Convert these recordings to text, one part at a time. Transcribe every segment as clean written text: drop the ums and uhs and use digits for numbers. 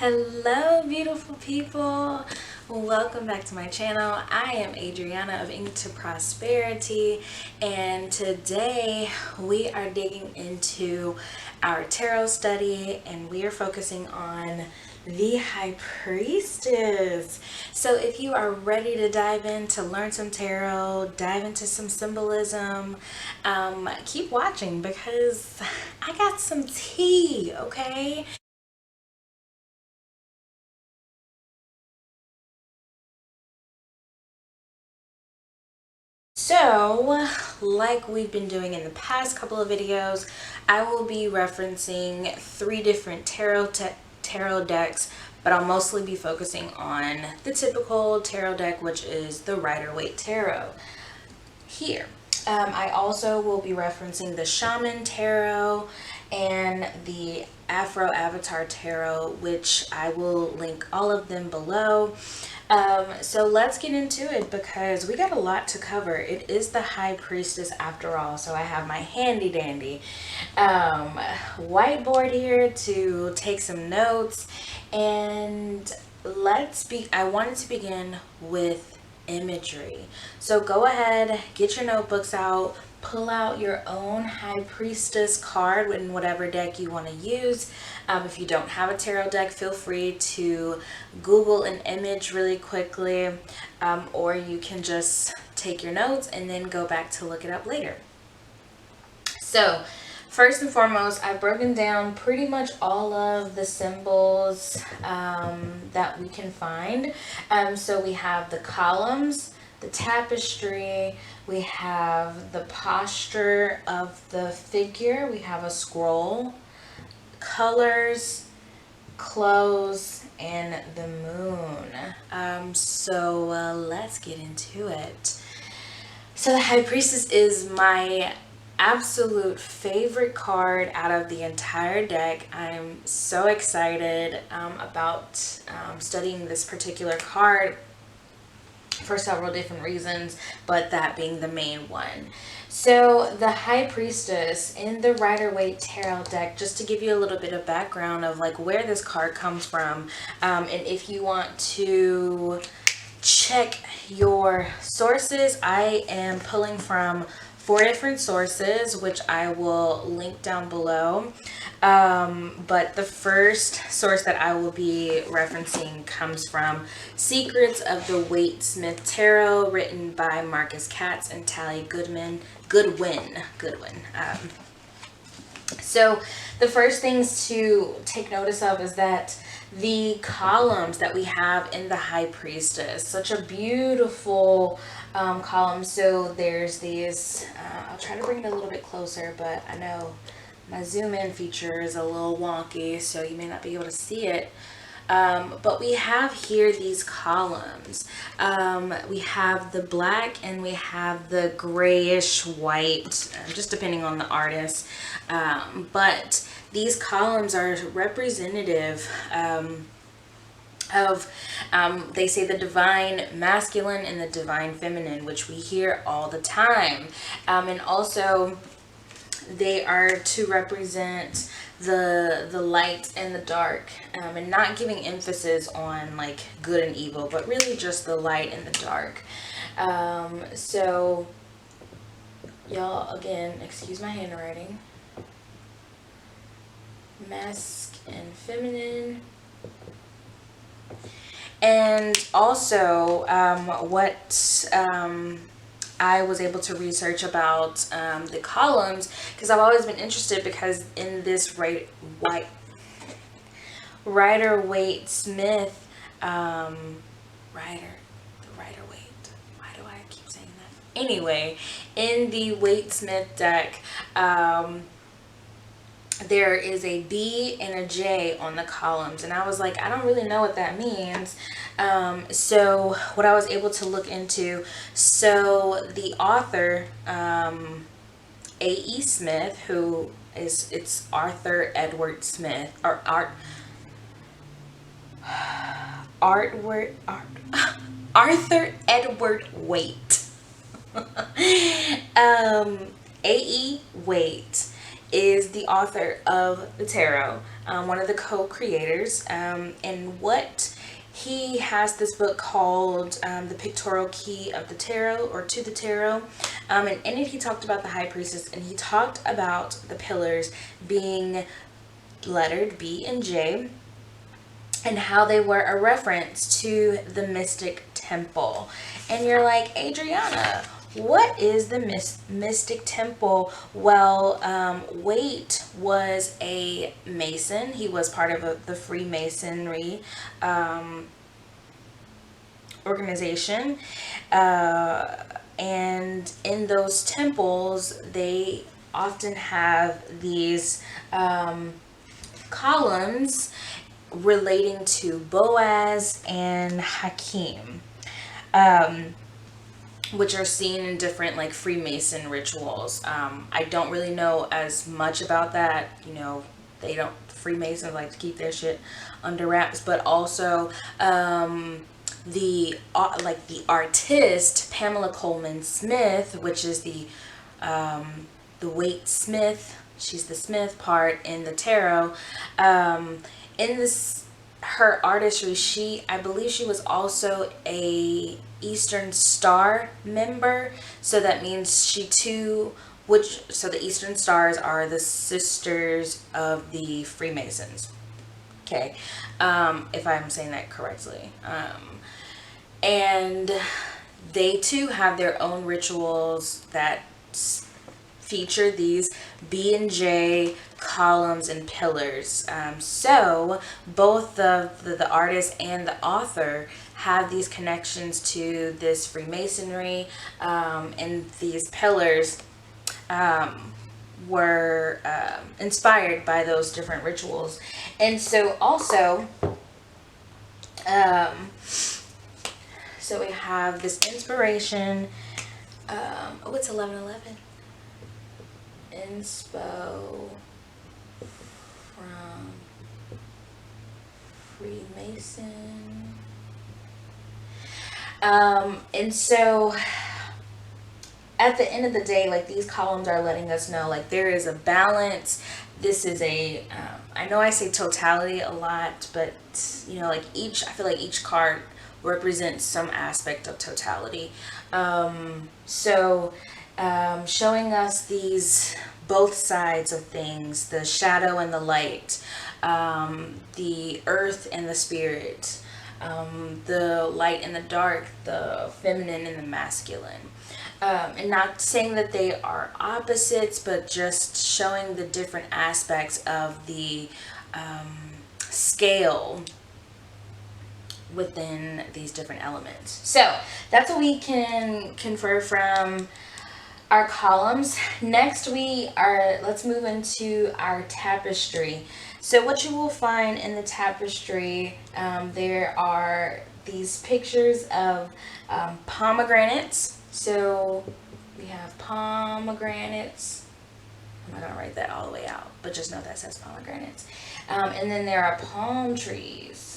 Hello beautiful people, welcome back to my channel. I am Adriana of Into Prosperity, and today we are digging into our tarot study and we are focusing on the High Priestess. So if you are ready to dive in to learn some tarot, dive into some symbolism, keep watching because I got some tea, okay? So, like we've been doing in the past couple of videos, I will be referencing three different tarot decks, but I'll mostly be focusing on the typical tarot deck, which is the Rider-Waite Tarot here. I also will be referencing the Shaman Tarot and the Afro Avatar Tarot, which I will link all of them below. So let's get into it because we got a lot to cover. It is the High Priestess after all, so I have my handy dandy whiteboard here to take some notes, and I wanted to begin with imagery. So go ahead, get your notebooks out, pull out your own High Priestess card in whatever deck you want to use. If you don't have a tarot deck, feel free to Google an image really quickly, or you can just take your notes and then go back to look it up later. So first and foremost, I've broken down pretty much all of the symbols that we can find. So we have the columns, the tapestry, we have the posture of the figure, we have a scroll, colors, clothes, and the moon. So let's get into it. So the High Priestess is my absolute favorite card out of the entire deck. I'm so excited about studying this particular card for several different reasons, but that being the main one. So the High Priestess in the Rider-Waite Tarot deck, just to give you a little bit of background of like where this card comes from, and if you want to check your sources, I am pulling from 4 different sources, which I will link down below. But the first source that I will be referencing comes from Secrets of the Waite Smith Tarot, written by Marcus Katz and Tally Goodwin. So the first things to take notice of is that the columns that we have in the High Priestess, such a beautiful column. So there's these, I'll try to bring it a little bit closer, but I know my zoom in feature is a little wonky, so you may not be able to see it. But we have here these columns. We have the black and we have the grayish white, just depending on the artist. But these columns are representative of, they say, the divine masculine and the divine feminine, which we hear all the time. And also they are to represent the light and the dark, and not giving emphasis on like good and evil, but really just the light and the dark. So y'all, again, excuse my handwriting. Masc and feminine. And also what I was able to research about the columns, because I've always been interested, because in this Rider-Waite Smith Rider-Waite, why do I keep saying that? Anyway, in the Waite Smith deck, there is a B and a J on the columns, and I was like, I don't really know what that means. So what I was able to look into, so the author, A.E. Smith, who is, it's Arthur Edward Smith, or Arthur Edward Waite. A.E. Waite is the author of the tarot, one of the co-creators, and what he has this book called The Pictorial Key of the Tarot, or To the Tarot. And in it, he talked about the High Priestess, and he talked about the pillars being lettered B and J, and how they were a reference to the mystic temple. And you're like, Adriana, what is the mystic temple? Well, Waite was a Mason. He was part of the Freemasonry organization. And in those temples, they often have these columns relating to Boaz and Hakim, which are seen in different like Freemason rituals. I don't really know as much about that. You know, Freemasons like to keep their shit under wraps, but also the artist Pamela Coleman Smith, which is the Waite Smith. She's the Smith part in the tarot. In this, her artistry, I believe she was also a Eastern Star member. So that means so the Eastern Stars are the sisters of the Freemasons. Okay. If I'm saying that correctly. And they too have their own rituals that feature these B and J columns and pillars. So both the artist and the author have these connections to this Freemasonry, and these pillars were inspired by those different rituals. And so also, so we have this inspiration. It's 11:11. Inspo from Freemason. And so at the end of the day, like, these columns are letting us know, like, there is a balance. This is I know I say totality a lot, but, you know, like, I feel like each card represents some aspect of totality. Showing us these both sides of things, the shadow and the light, the earth and the spirit, the light and the dark, the feminine and the masculine. And not saying that they are opposites, but just showing the different aspects of the scale within these different elements. So that's what we can confer from our columns. Next let's move into our tapestry. So what you will find in the tapestry, there are these pictures of pomegranates. So we have pomegranates. I'm not gonna write that all the way out, but just know that says pomegranates. And then there are palm trees.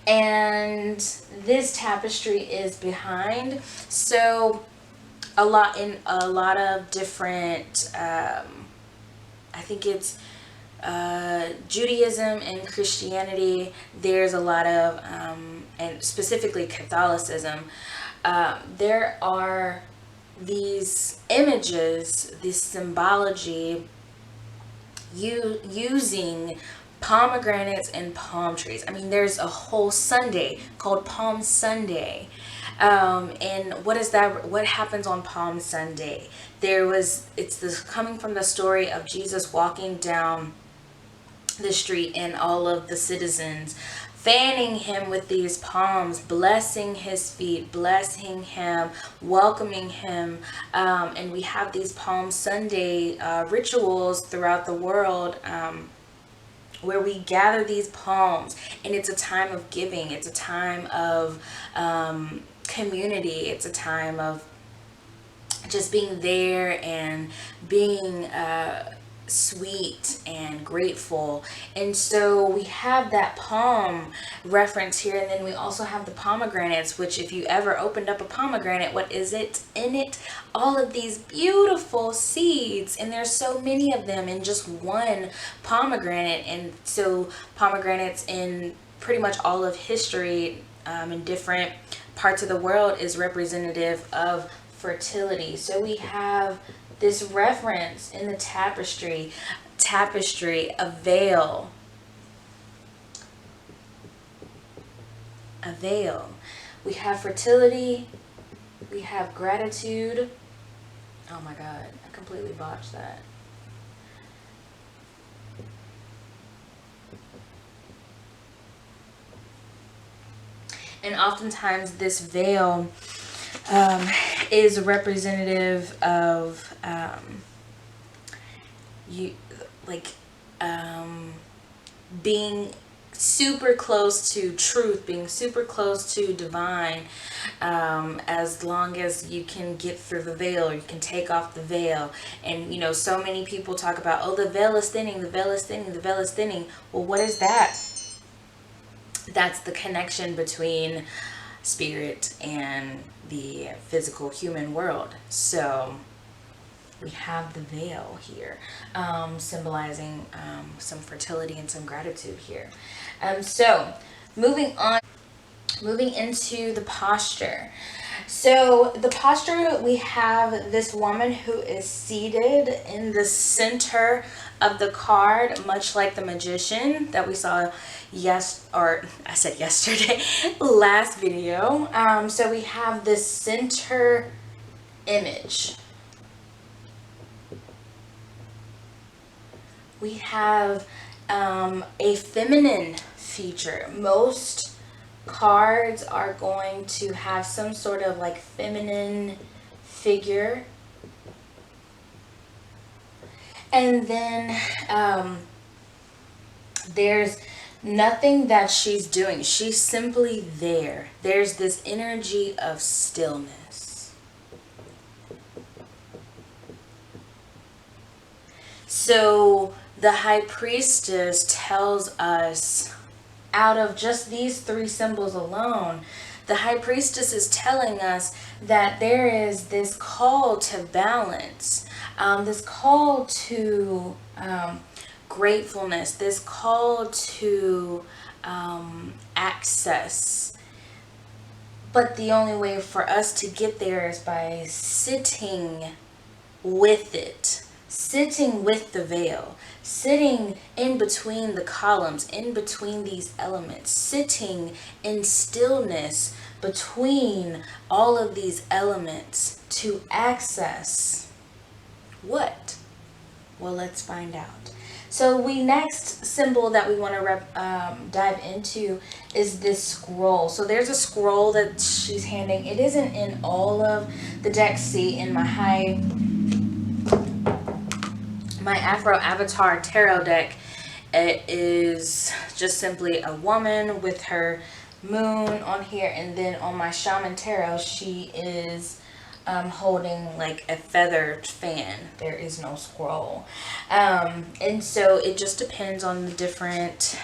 And this tapestry is behind. So a lot of different, I think it's Judaism and Christianity. There's a lot of, and specifically Catholicism, there are these images, this symbology, using pomegranates and palm trees. I mean, there's a whole Sunday called Palm Sunday. And what is that? What happens on Palm Sunday? Coming from the story of Jesus walking down the street, and all of the citizens fanning him with these palms, blessing his feet, blessing him, welcoming him. And we have these Palm Sunday rituals throughout the world, where we gather these palms, and it's a time of giving. It's a time of community. It's a time of just being there and being sweet and grateful. And so we have that palm reference here, and then we also have the pomegranates, which if you ever opened up a pomegranate, what is it in it? All of these beautiful seeds, and there's so many of them in just one pomegranate. And so pomegranates in pretty much all of history, in different parts of the world, is representative of fertility. So we have this reference in the tapestry, a veil. A veil. We have fertility, we have gratitude. Oh my God, I completely botched that. And oftentimes this veil is representative of you, like, being super close to truth, being super close to divine, as long as you can get through the veil, or you can take off the veil. And you know, so many people talk about, oh, the veil is thinning, the veil is thinning, the veil is thinning. Well, what is that? That's the connection between spirit and the physical human world. So we have the veil here, symbolizing some fertility and some gratitude here. So moving on, moving into the posture. So the posture, we have this woman who is seated in the center of the card, much like the magician that we saw yesterday, last video. So we have this center image. We have a feminine feature. Most cards are going to have some sort of like feminine figure. And then there's nothing that she's doing. She's simply there. There's this energy of stillness. So the high priestess tells us, out of just these three symbols alone, the high priestess is telling us that there is this call to balance, this call to gratefulness, this call to access. But the only way for us to get there is by sitting with it, sitting with the veil, sitting in between the columns, in between these elements, sitting in stillness between all of these elements to access what? Well, let's find out. So we next symbol that we want to dive into is this scroll. So there's a scroll that she's handing. It isn't in all of the decks. See, in my Afro Avatar tarot deck, it is just simply a woman with her moon on here, and then on my Shaman tarot, she is holding like a feathered fan. There is no scroll. And so it just depends on the different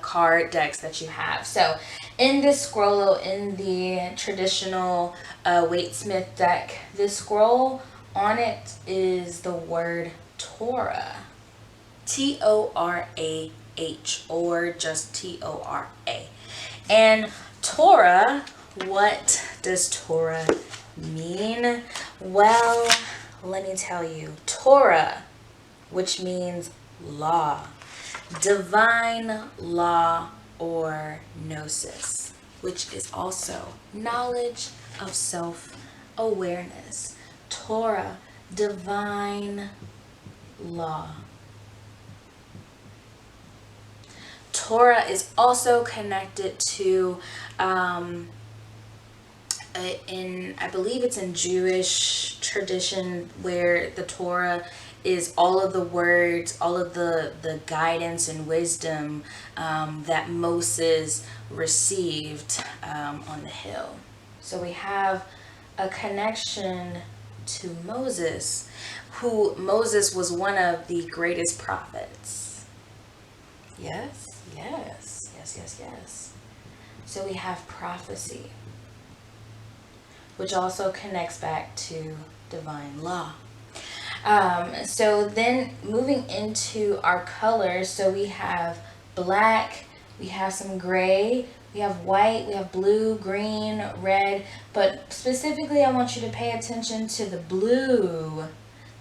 card decks that you have. So in this scroll, in the traditional Waite-Smith deck, this scroll, on it is the word Torah. T-O-R-A-H, or just T-O-R-A. And Torah, what does Torah mean? Well, let me tell you. Torah, which means law, divine law, or gnosis, which is also knowledge of self-awareness. Torah, divine law. Torah is also connected to, I believe it's in Jewish tradition, where the Torah is all of the words, all of the guidance and wisdom that Moses received on the hill. So we have a connection to Moses, who Moses was one of the greatest prophets. Yes, yes, yes, yes, yes. So we have prophecy, which also connects back to divine law. So then moving into our colors, so we have black, we have some gray, we have white, we have blue, green, red, but specifically I want you to pay attention to the blue,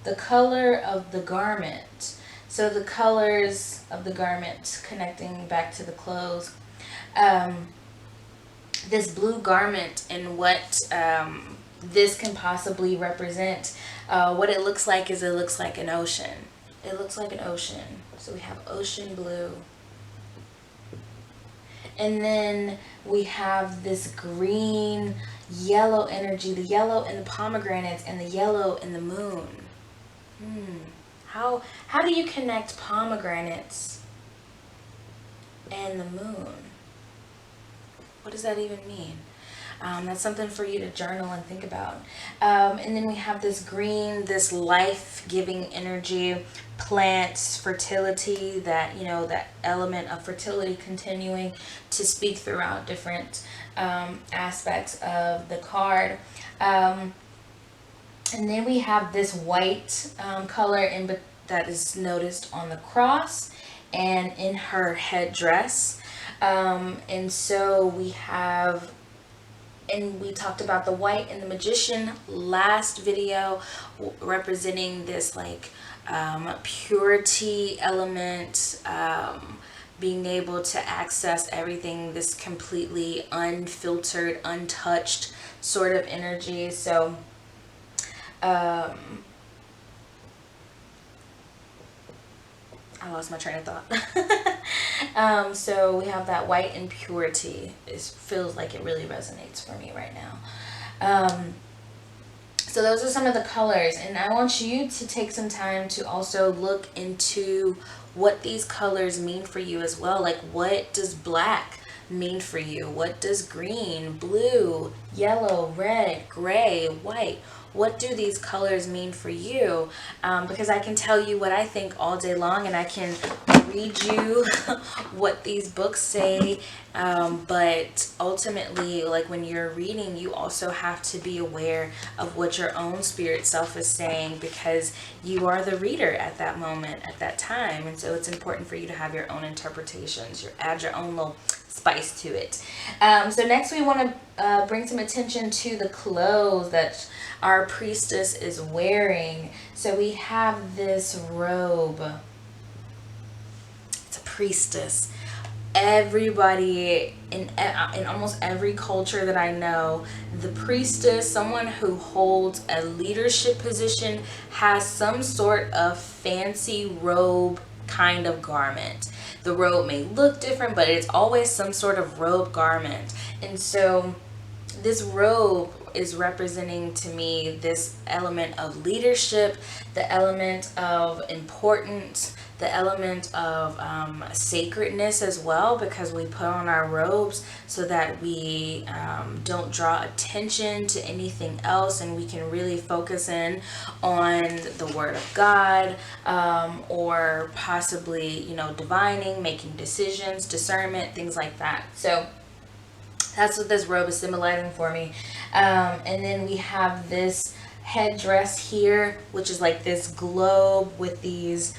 the color of the garment. So the colors of the garment connecting back to the clothes. This blue garment and what this can possibly represent, what it looks like is it looks like an ocean. It looks like an ocean. So we have ocean blue. And then we have this green, yellow energy, the yellow in the pomegranates and the yellow in the moon. How do you connect pomegranates and the moon? What does that even mean? That's something for you to journal and think about. And then we have this green, this life-giving energy, plants, fertility, that, you know, that element of fertility continuing to speak throughout different aspects of the card. And then we have this white color that is noticed on the cross and in her headdress. And so we have, and we talked about the white and the magician last video, representing this like purity element, being able to access everything, this completely unfiltered, untouched sort of energy. So I lost my train of thought. So we have that white and purity. It feels like it really resonates for me right now. So those are some of the colors, and I want you to take some time to also look into what these colors mean for you as well. Like, what does black mean for you? What does green, blue, yellow, red, gray, white? What do these colors mean for you? Because I can tell you what I think all day long, and I can read you what these books say. But ultimately, like when you're reading, you also have to be aware of what your own spirit self is saying, because you are the reader at that moment, at that time. And so it's important for you to have your own interpretations, add your own little spice to it. So next we want to bring some attention to the clothes that our priestess is wearing. So we have this robe. It's a priestess. Everybody in almost every culture that I know, the priestess, someone who holds a leadership position, has some sort of fancy robe kind of garment. The robe may look different, but it's always some sort of robe garment. And so this robe is representing to me this element of leadership, the element of importance, the element of sacredness as well, because we put on our robes so that we don't draw attention to anything else, and we can really focus in on the Word of God, or possibly, you know, divining, making decisions, discernment, things like that. So that's what this robe is symbolizing for me. And then we have this headdress here, which is like this globe with these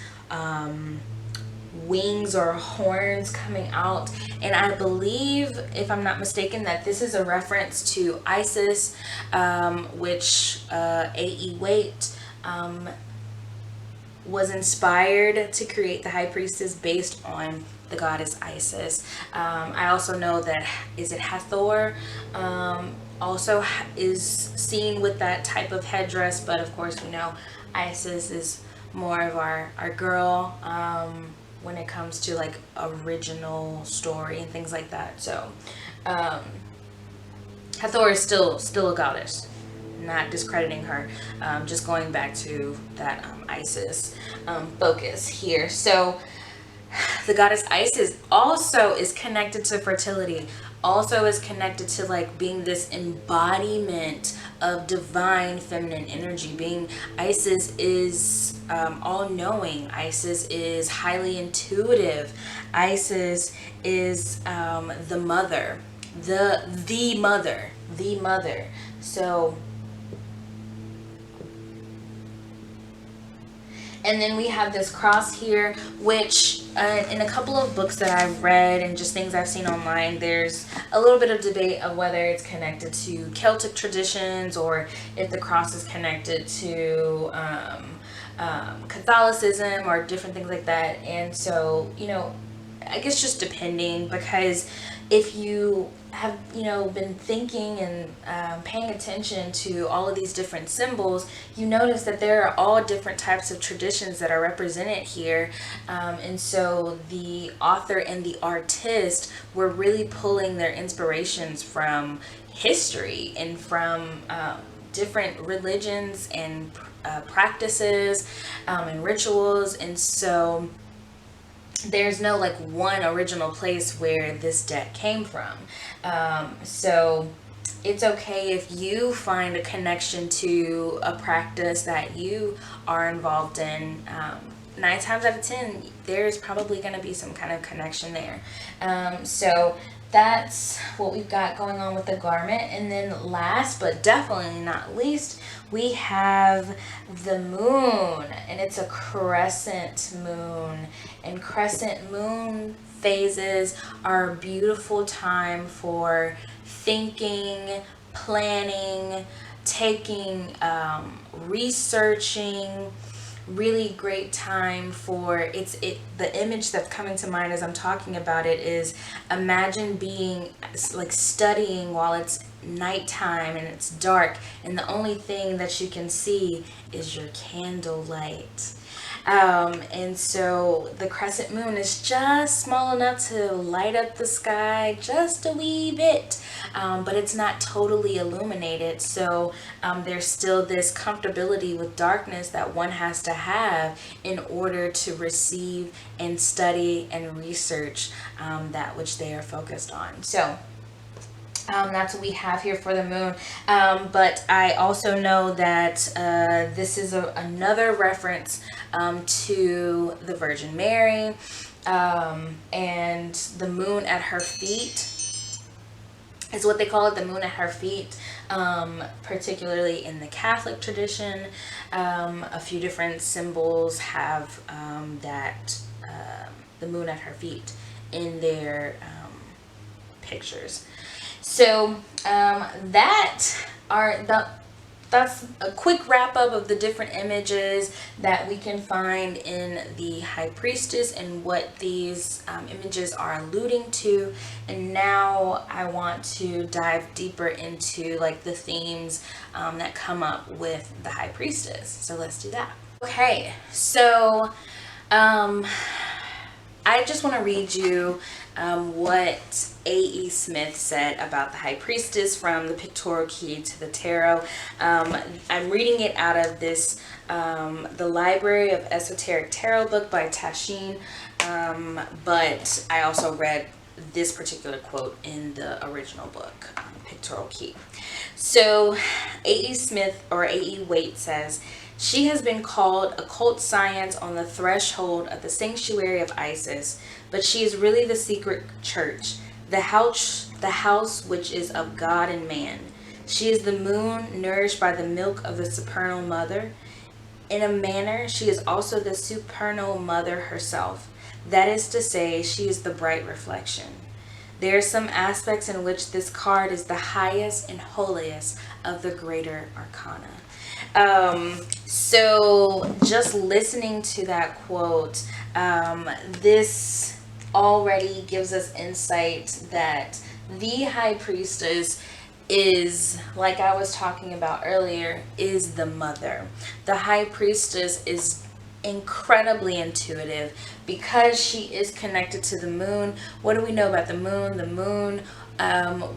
wings or horns coming out. And I believe, if I'm not mistaken, that this is a reference to Isis, which A.E. Waite was inspired to create the high priestess based on the goddess Isis. I also know that, is it Hathor, also is seen with that type of headdress, but of course we know Isis is more of our girl when it comes to like original story and things like that. So Hathor is still a goddess, not discrediting her, just going back to that Isis focus here. So the goddess Isis also is connected to fertility. also is connected to like being this embodiment of divine feminine energy. Being Isis is all-knowing. Isis is highly intuitive. Isis is the mother, the mother. So, and then we have this cross here, which in a couple of books that I've read and just things I've seen online, there's a little bit of debate of whether it's connected to Celtic traditions or if the cross is connected to Catholicism or different things like that. And so, I guess just depending, because if you have been thinking and paying attention to all of these different symbols, you notice that there are all different types of traditions that are represented here, and so the author and the artist were really pulling their inspirations from history and from different religions and practices and rituals. And so there's no like one original place where this deck came from. So it's okay if you find a connection to a practice that you are involved in. 9 times out of 10, there's probably going to be some kind of connection there. So that's what we've got going on with the garment. And then last but definitely not least, we have the moon, and it's a crescent moon. And crescent moon phases are a beautiful time for thinking, planning, taking, researching. Really great time for the image that's coming to mind as I'm talking about it is, imagine being like studying while it's nighttime and it's dark and the only thing that you can see is your candlelight. And so the crescent moon is just small enough to light up the sky just a wee bit, but it's not totally illuminated. So there's still this comfortability with darkness that one has to have in order to receive and study and research that which they are focused on. So that's what we have here for the moon. But I also know that this is another reference to the Virgin Mary, and the moon at her feet is what they call it, the moon at her feet, particularly in the Catholic tradition. A few different symbols have the moon at her feet in their pictures. So that's a quick wrap up of the different images that we can find in the High Priestess and what these images are alluding to. And now I want to dive deeper into like the themes that come up with the High Priestess. So let's do that. Okay, so I just want to read you what A.E. Smith said about the High Priestess from the Pictorial Key to the Tarot. I'm reading it out of this, the Library of Esoteric Tarot book by Tashin, but I also read this particular quote in the original book, Pictorial Key. So A.E. Smith, or A.E. Waite, says, "She has been called occult science on the threshold of the sanctuary of Isis, but she is really the secret church, the house which is of God and man. She is the moon nourished by the milk of the supernal mother. In a manner, she is also the supernal mother herself. That is to say, she is the bright reflection. There are some aspects in which this card is the highest and holiest of the greater arcana." So just listening to that quote, this already gives us insight that the High Priestess is, like I was talking about earlier, is the mother. The High Priestess is incredibly intuitive, because she is connected to the moon. What do we know about the moon? The moon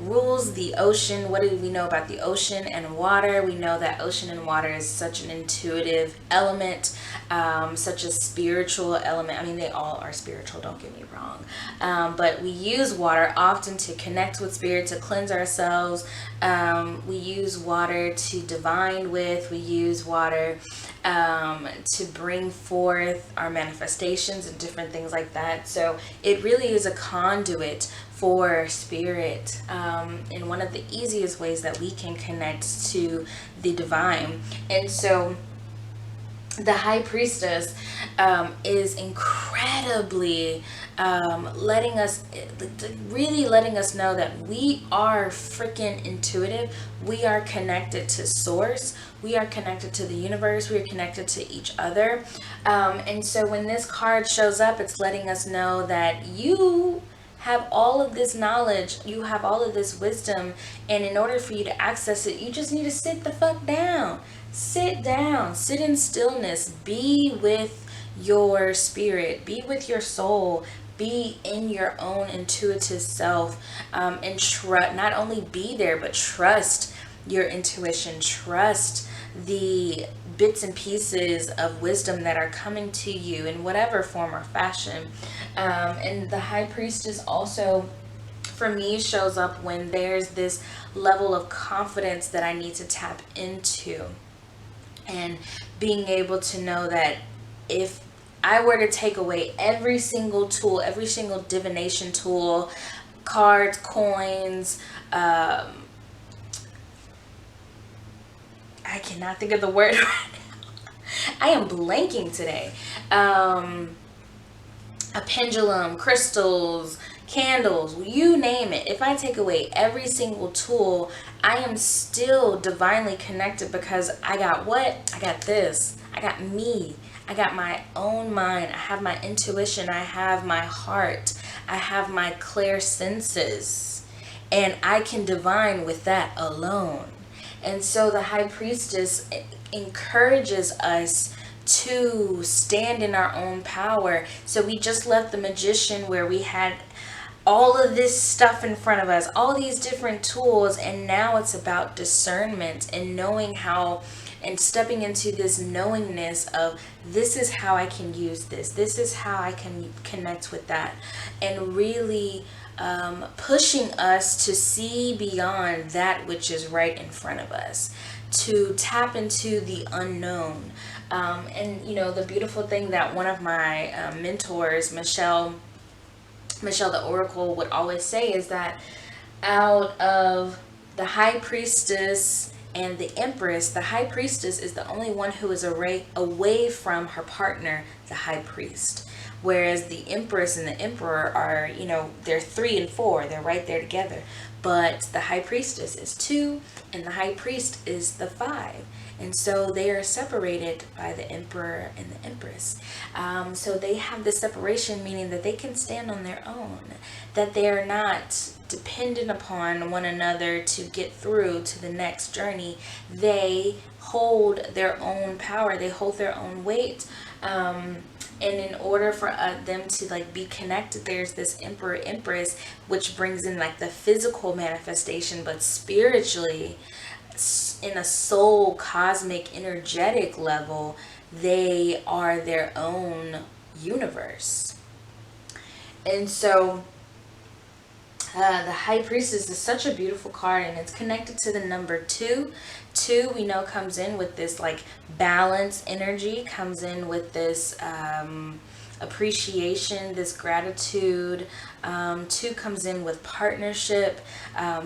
rules the ocean. What do we know about the ocean and water? We know that ocean and water is such an intuitive element, such a spiritual element. I mean, they all are spiritual, don't get me wrong. But we use water often to connect with spirit, to cleanse ourselves. We use water to divine with. We use water to bring forth our manifestations and different things like that. So it really is a conduit for spirit, and one of the easiest ways that we can connect to the divine. And so the high priestess is incredibly really letting us know that we are freaking intuitive. We are connected to source. We are connected to the universe. We are connected to each other. And so when this card shows up, it's letting us know that you have all of this knowledge, you have all of this wisdom, and in order for you to access it, you just need to sit the fuck down. Sit down, sit in stillness, be with your spirit, be with your soul, be in your own intuitive self, and not only be there, but trust your intuition, trust the bits and pieces of wisdom that are coming to you in whatever form or fashion. And the high priestess also, for me, shows up when there's this level of confidence that I need to tap into, and being able to know that if I were to take away every single tool, every single divination tool, cards, coins, I cannot think of the word right now. I am blanking today. A pendulum, crystals, candles, you name it. If I take away every single tool, I am still divinely connected, because I got what? I got this. I got me. I got my own mind. I have my intuition. I have my heart. I have my clear senses. And I can divine with that alone. And so the high priestess encourages us to stand in our own power. So we just left the magician, where we had all of this stuff in front of us, all these different tools, and now it's about discernment and knowing how, and stepping into this knowingness of, this is how I can use this is how I can connect with that, and really pushing us to see beyond that which is right in front of us, to tap into the unknown. And the beautiful thing that one of my mentors, Michelle the Oracle, would always say is that out of the high priestess and the empress, the high priestess is the only one who is away from her partner, the high priest. Whereas the empress and the emperor are, they're 3 and 4, they're right there together. But the high priestess is 2 and the high priest is the 5. And so they are separated by the emperor and the empress. So they have this separation, meaning that they can stand on their own, that they are not dependent upon one another to get through to the next journey. They hold their own power, they hold their own weight. And in order for them to be connected, there's this emperor empress, which brings in the physical manifestation, but spiritually, in a soul, cosmic, energetic level, they are their own universe. And so the high priestess is such a beautiful card, and it's connected to the number 2. 2, we know, comes in with this balance energy, comes in with this appreciation, this gratitude. 2 comes in with partnership,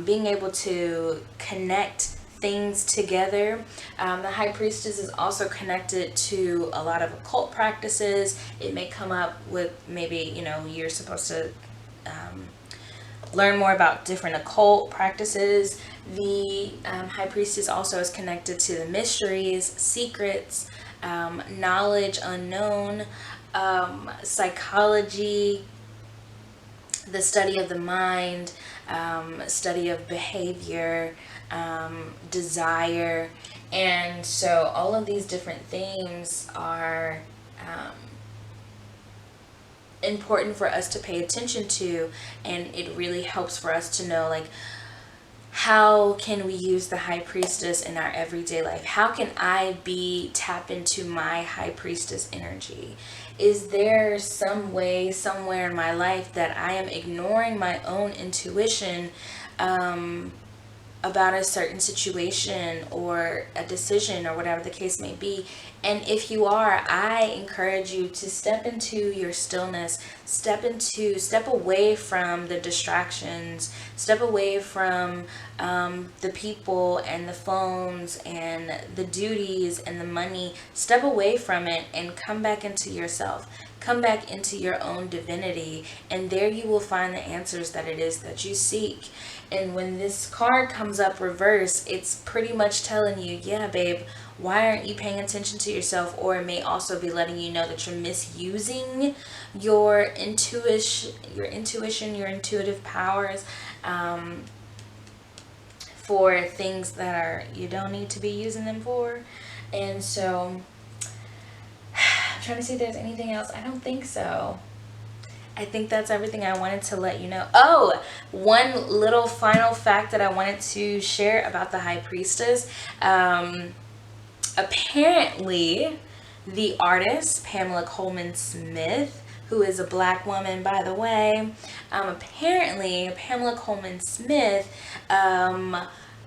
being able to connect things together. The high priestess is also connected to a lot of occult practices. It may come up with maybe, you're supposed to learn more about different occult practices. The high priestess also is connected to the mysteries, secrets, knowledge unknown, psychology, the study of the mind, study of behavior, desire. And so all of these different things are important for us to pay attention to, and it really helps for us to know, like, how can we use the high priestess in our everyday life? How can I tap into my high priestess energy? Is there some way somewhere in my life that I am ignoring my own intuition about a certain situation or a decision or whatever the case may be? And if you are, I encourage you to step into your stillness, step away from the distractions, step away from the people and the phones and the duties and the money. Step away from it and come back into yourself. Come back into your own divinity, and there you will find the answers that it is that you seek. And when this card comes up reverse, it's pretty much telling you, yeah, babe, why aren't you paying attention to yourself? Or it may also be letting you know that you're misusing your intuition, your intuitive powers for things that you don't need to be using them for. And so I'm trying to see if there's anything else. I don't think so. I think that's everything I wanted to let you know. Oh, one little final fact that I wanted to share about the High Priestess. Apparently, the artist, Pamela Coleman Smith, who is a black woman, by the way, apparently Pamela Coleman Smith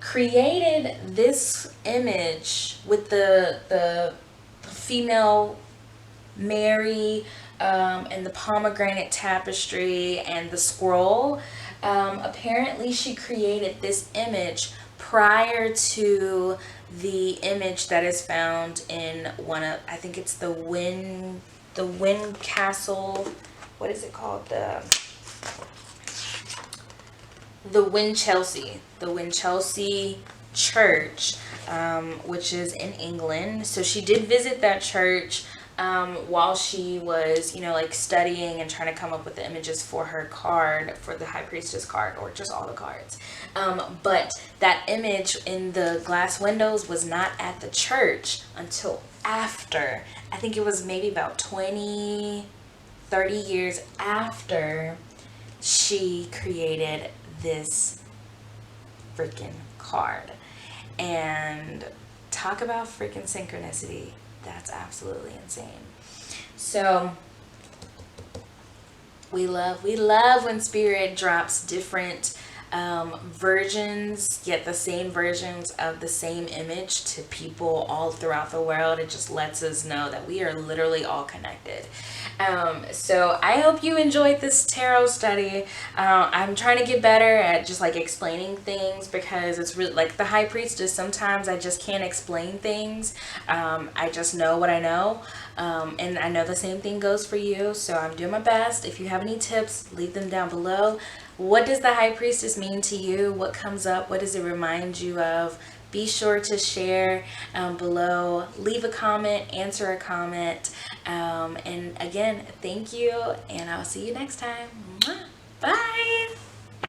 created this image with the female Mary and the pomegranate tapestry and the scroll. Apparently she created this image prior to the image that is found in one of, I think it's the Wind Castle, what is it called? The Winchelsea Church, which is in England. So she did visit that church while she was, like studying and trying to come up with the images for her card, for the High Priestess card, or just all the cards. But that image in the glass windows was not at the church until after. I think it was maybe about 20, 30 years after she created this freaking card. And talk about freaking synchronicity. That's absolutely insane. So we love when spirit drops different versions, yet the same versions of the same image to people all throughout the world. It just lets us know that we are literally all connected. So I hope you enjoyed this tarot study. I'm trying to get better at just like explaining things, because it's really like the High Priestess. Sometimes I just can't explain things. I just know what I know. And I know the same thing goes for you. So I'm doing my best. If you have any tips, leave them down below. What does the High Priestess mean to you? What comes up? What does it remind you of? Be sure to share below. Leave a comment, answer a comment. And again, thank you, and I'll see you next time. Bye.